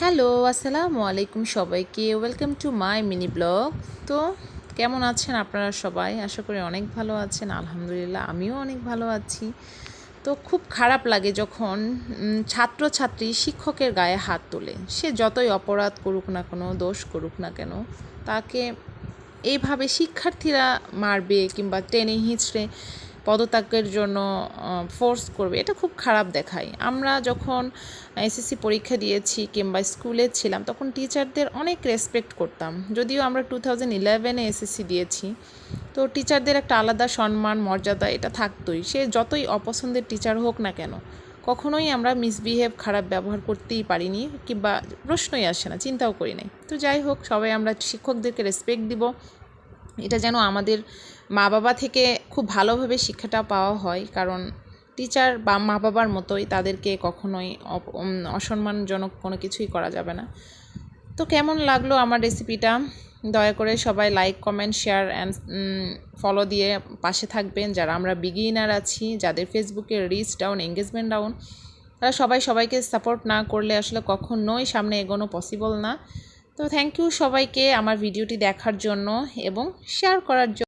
Hello, আসসালামু আলাইকুম সবাইকে। Welcome to my mini blog. তো কেমন আছেন আপনারা সবাই? আশা করি অনেক ভালো আছেন। আলহামদুলিল্লাহ আমিও অনেক ভালো আছি। তো খুব খারাপ লাগে যখন ছাত্রছাত্রী শিক্ষকের গায়ে হাত তোলে। সে যতই অপরাধ করুক না কেন, দোষ করুক না কেন, তাকে এইভাবে শিক্ষার্থীরা মারবে কিংবা টেনে হিঁচড়ে পদত্যাগের জন্য ফোর্স করবে, এটা খুব খারাপ দেখায়। আমরা যখন এসএসসি পরীক্ষা দিয়েছি কিংবা স্কুলে ছিলাম তখন টিচারদের অনেক রেসপেক্ট করতাম। যদিও আমরা 2011-এ এসএসসি দিয়েছি, তো টিচারদের একটা আলাদা সম্মান মর্যাদা এটা থাকতোই। সে যতই অপছন্দের টিচার হোক না কেন, কখনোই আমরা মিসবিহেভ খারাপ ব্যবহার করতেই পারিনি কিংবা প্রশ্নই আসে না, চিন্তাও করি নাই। তো যাই হোক, সবাই আমরা শিক্ষকদেরকে রেসপেক্ট দিব, এটা যেন আমাদের মা বাবা থেকে খুব ভালোভাবে শিক্ষাটা পাওয়া হয়। কারণ টিচার বা মা বাবার মতোই, তাদেরকে কখনোই অসম্মানজনক কোনো কিছুই করা যাবে না। তো কেমন লাগলো আমার রেসিপিটা? দয়া করে সবাই like, comment, share and follow দিয়ে পাশে থাকবেন। যারা আমরা বিগিনার আছি, যাদের ফেসবুকে রিচ ডাউন, এঙ্গেজমেন্ট ডাউন, তারা সবাই সবাইকে সাপোর্ট না করলে আসলে কখনোই সামনে এগোনো পসিবল না। তো থ্যাংক ইউ সবাইকে আমার ভিডিওটি দেখার জন্য এবং শেয়ার করার জন্য।